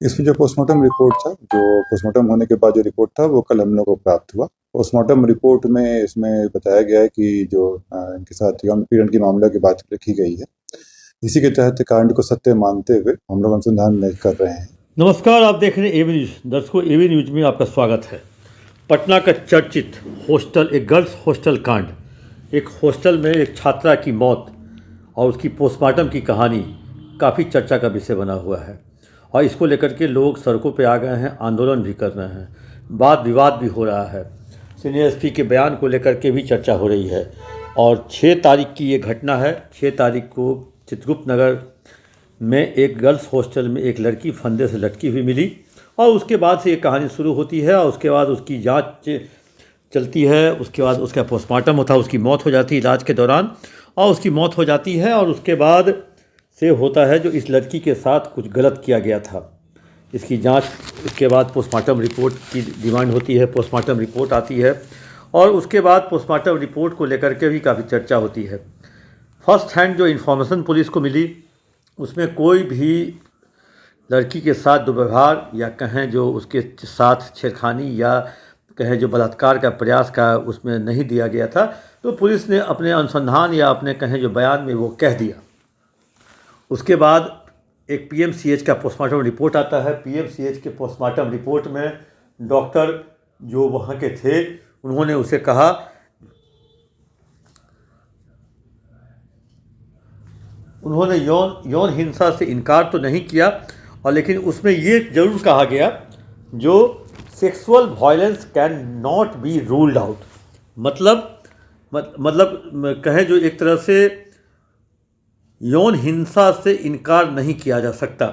इसमें जो postmortem report था, जो पोस्टमार्टम होने के बाद जो रिपोर्ट था वो कल हम लोग को प्राप्त हुआ। पोस्टमार्टम रिपोर्ट में इसमें बताया गया है कि जो इनके साथ यौन उत्पीड़न की मामला की बात लिखी गई है। इसी के तहत कांड को सत्य मानते हुए हम लोग अनुसंधान में कर रहे हैं। नमस्कार, आप देख रहे हैं एवी न्यूज़। दर्शकों, एवी न्यूज़ में आपका स्वागत है। पटना का चर्चित हॉस्टल, एक गर्ल्स हॉस्टल कांड, एक हॉस्टल में एक छात्रा की मौत और उसकी पोस्टमार्टम की कहानी काफ़ी चर्चा का विषय बना हुआ है और इसको लेकर के लोग सड़कों पे आ गए हैं, आंदोलन भी कर रहे हैं, वाद विवाद भी हो रहा है। सीनियर एसपी के बयान को लेकर के भी चर्चा हो रही है और 6 तारीख की ये घटना है। 6 तारीख को चित्रगुप्त नगर में एक गर्ल्स हॉस्टल में एक लड़की फंदे से लटकी हुई मिली और उसके बाद से ये कहानी शुरू होती है और उसके बाद उसकी जांच चलती है। उसके बाद उसका पोस्टमार्टम होता है, उसकी मौत हो जाती है इलाज के दौरान और उसकी मौत हो जाती है और उसके बाद से होता है जो इस लड़की के साथ कुछ गलत किया गया था, इसकी जांच। उसके बाद पोस्टमार्टम रिपोर्ट की डिमांड होती है, पोस्टमार्टम रिपोर्ट आती है और उसके बाद पोस्टमार्टम रिपोर्ट को लेकर के भी काफ़ी चर्चा होती है। फर्स्ट हैंड जो इन्फॉर्मेशन पुलिस को मिली उसमें कोई भी लड़की के साथ दुर्व्यवहार या कहें जो उसके साथ छेड़खानी या कहें जो बलात्कार का प्रयास का उसमें नहीं दिया गया था, तो पुलिस ने अपने अनुसंधान या अपने कहें जो बयान में वो कह दिया। उसके बाद एक पीएमसीएच का पोस्टमार्टम रिपोर्ट आता है। पीएमसीएच के पोस्टमार्टम रिपोर्ट में डॉक्टर जो वहाँ के थे उन्होंने उसे कहा, उन्होंने यौन हिंसा से इनकार तो नहीं किया और लेकिन उसमें ये ज़रूर कहा गया जो sexual violence can not be ruled out. मतलब कहें जो एक तरह से यौन हिंसा से इनकार नहीं किया जा सकता।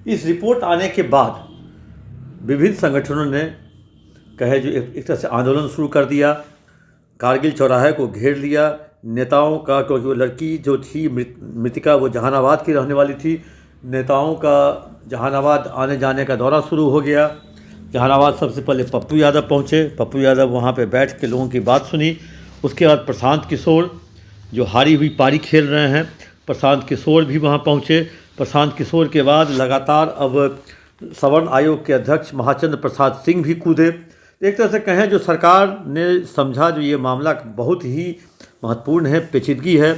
इस रिपोर्ट आने के बाद विभिन्न संगठनों ने कहे जो एक तरह से आंदोलन शुरू कर दिया, कारगिल चौराहे को घेर लिया नेताओं का, क्योंकि वो लड़की जो थी मृतिका वो जहानाबाद की रहने वाली थी। नेताओं का जहानाबाद आने जाने का दौरा शुरू हो गया। जहानाबाद सबसे पहले पप्पू यादव पहुँचे। पप्पू यादव वहाँ पे बैठ के लोगों की बात सुनी। उसके बाद प्रशांत किशोर जो हारी हुई पारी खेल रहे हैं, प्रशांत किशोर भी वहाँ पहुँचे। प्रशांत किशोर के बाद लगातार अब सवर्ण आयोग के अध्यक्ष महाचंद्र प्रसाद सिंह भी कूदे। एक तरह से कहें जो सरकार ने समझा जो ये मामला बहुत ही महत्वपूर्ण है, पेचीदगी है,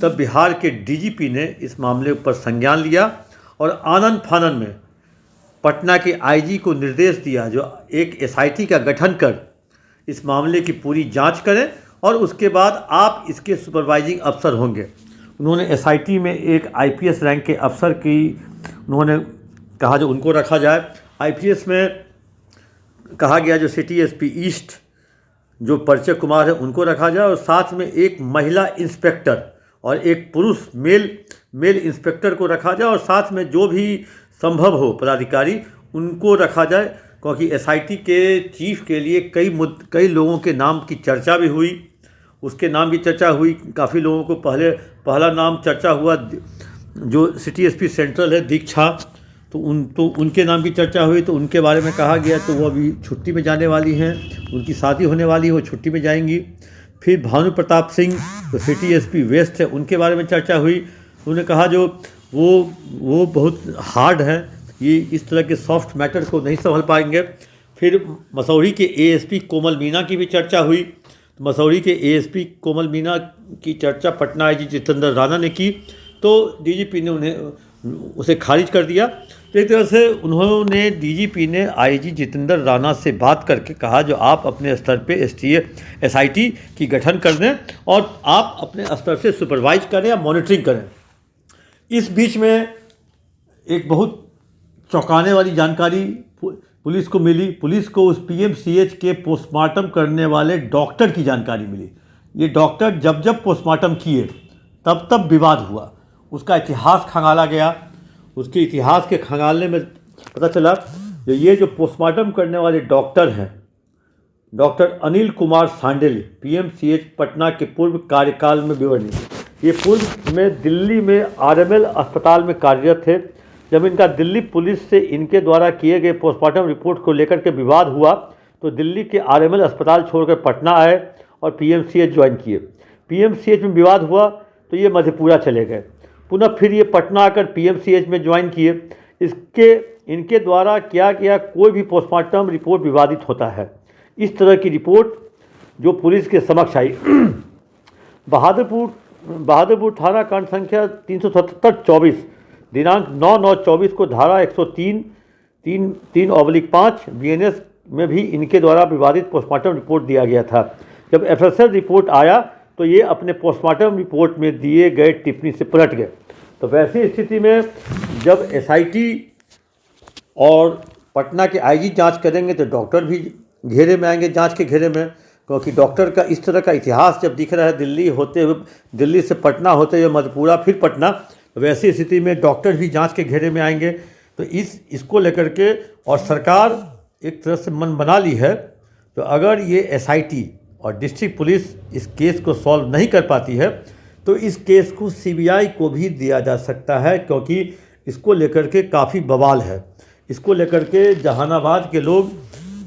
तब बिहार के डीजीपी ने इस मामले पर संज्ञान लिया और आनन फानन में पटना के आईजी को निर्देश दिया जो एक एसआईटी का गठन कर इस मामले की पूरी जांच करें और उसके बाद आप इसके सुपरवाइजिंग अफसर होंगे। उन्होंने एसआईटी में एक आईपीएस रैंक के अफसर की उन्होंने कहा जो उनको रखा जाए। आईपीएस में कहा गया जो सिटी एसपी ईस्ट जो परिचय कुमार है उनको रखा जाए और साथ में एक महिला इंस्पेक्टर और एक पुरुष मेल इंस्पेक्टर को रखा जाए और साथ में जो भी संभव हो पदाधिकारी उनको रखा जाए, क्योंकि एसआईटी के चीफ के लिए कई लोगों के नाम की चर्चा भी हुई। उसके नाम की चर्चा हुई, काफ़ी लोगों को पहला नाम चर्चा हुआ जो सिटी एसपी सेंट्रल है दीक्षा, तो उनके नाम की चर्चा हुई। तो उनके बारे में कहा गया तो वो अभी छुट्टी में जाने वाली हैं, उनकी शादी होने वाली है, वो छुट्टी में जाएंगी। फिर भानु प्रताप सिंह जो सिटी एसपी वेस्ट है उनके बारे में चर्चा हुई। उन्होंने कहा जो वो बहुत हार्ड है, ये इस तरह के सॉफ्ट मैटर को नहीं संभाल पाएंगे। फिर मसौरी के एएसपी कोमल मीना की भी चर्चा हुई। तो मसौरी के एएसपी कोमल मीना की चर्चा पटना आईजी जितेंद्र राणा ने की, तो डीजीपी ने उसे खारिज कर दिया। तो एक तरह से उन्होंने डीजीपी ने आईजी जितेंद्र राणा से बात करके कहा जो आप अपने स्तर पे एसआईटी की गठन कर दें और आप अपने स्तर से सुपरवाइज करें या मॉनिटरिंग करें। इस बीच में एक बहुत चौंकाने वाली जानकारी पुलिस को मिली। पुलिस को उस पीएमसीएच के पोस्टमार्टम करने वाले डॉक्टर की जानकारी मिली। ये डॉक्टर जब पोस्टमार्टम किए तब विवाद हुआ, उसका इतिहास खंगाला गया। उसके इतिहास के खंगालने में पता चला ये जो पोस्टमार्टम करने वाले डॉक्टर हैं, डॉक्टर अनिल कुमार सांडेल, पीएमसीएच पटना के पूर्व कार्यकाल में विवरणी, ये पूर्व में दिल्ली में आरएमएल अस्पताल में कार्यरत थे। जब इनका दिल्ली पुलिस से इनके द्वारा किए गए पोस्टमार्टम रिपोर्ट को लेकर के विवाद हुआ तो दिल्ली के आरएमएल अस्पताल छोड़कर पटना आए और पीएमसीएच ज्वाइन किए। पीएमसीएच में विवाद हुआ तो ये मधेपुरा चले गए, पुनः फिर ये पटना आकर पीएमसीएच में ज्वाइन किए। इसके इनके द्वारा किया गया कोई भी पोस्टमार्टम रिपोर्ट विवादित होता है। इस तरह की रिपोर्ट जो पुलिस के समक्ष आई बहादुरपुर थाना कांड संख्या 377/24 दिनांक 9/9/24 को धारा 103/5 BNS में भी इनके द्वारा विवादित पोस्टमार्टम रिपोर्ट दिया गया था। जब एफएसएल रिपोर्ट आया तो ये अपने पोस्टमार्टम रिपोर्ट में दिए गए टिप्पणी से पलट गए। तो वैसी स्थिति में जब एसआईटी और पटना के आईजी जांच करेंगे तो डॉक्टर भी घेरे में आएंगे, जांच के घेरे में, क्योंकि डॉक्टर का इस तरह का इतिहास जब दिख रहा है दिल्ली से पटना होते हुए मधेपुरा फिर पटना, तो वैसी स्थिति में डॉक्टर भी जांच के घेरे में आएंगे। तो इसको लेकर के और सरकार एक तरह से मन बना ली है। तो अगर ये एसआईटी और डिस्ट्रिक्ट पुलिस इस केस को सॉल्व नहीं कर पाती है तो इस केस को सीबीआई को भी दिया जा सकता है, क्योंकि इसको लेकर के काफ़ी बवाल है। इसको लेकर के जहानाबाद के लोग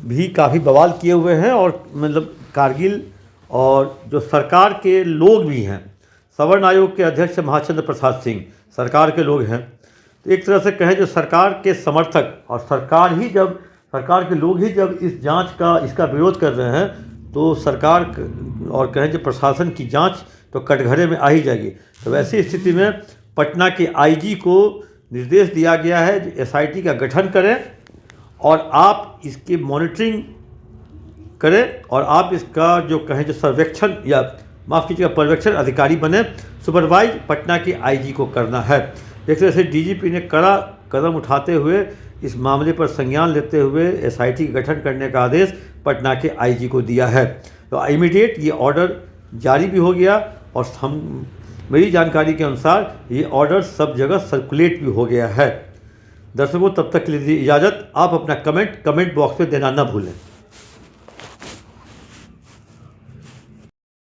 भी काफ़ी बवाल किए हुए हैं और मतलब कारगिल और जो सरकार के लोग भी हैं, सवर्ण आयोग के अध्यक्ष महाचंद्र प्रसाद सिंह सरकार के लोग हैं। तो एक तरह से कहें जो सरकार के समर्थक और सरकार के लोग ही जब इस जांच का इसका विरोध कर रहे हैं तो सरकार और कहें जो प्रशासन की जांच तो कटघरे में आ ही जाएगी। तो वैसी स्थिति में पटना के आईजी को निर्देश दिया गया है कि एसआईटी का गठन करें और आप इसकी मॉनिटरिंग करें और आप इसका जो कहें जो सर्वेक्षण या माफ़ कीजिएगा पर्यवेक्षण अधिकारी बने। सुपरवाइज पटना के आईजी को करना है। एक तरह से डीजीपी ने कड़ा कदम उठाते हुए इस मामले पर संज्ञान लेते हुए एसआईटी का गठन करने का आदेश पटना के आईजी को दिया है। तो इमीडिएट ये ऑर्डर जारी भी हो गया और मेरी जानकारी के अनुसार ये ऑर्डर सब जगह सर्कुलेट भी हो गया है। दर्शकों, तब तक के लिए इजाज़त। आप अपना कमेंट बॉक्स में देना न भूलें।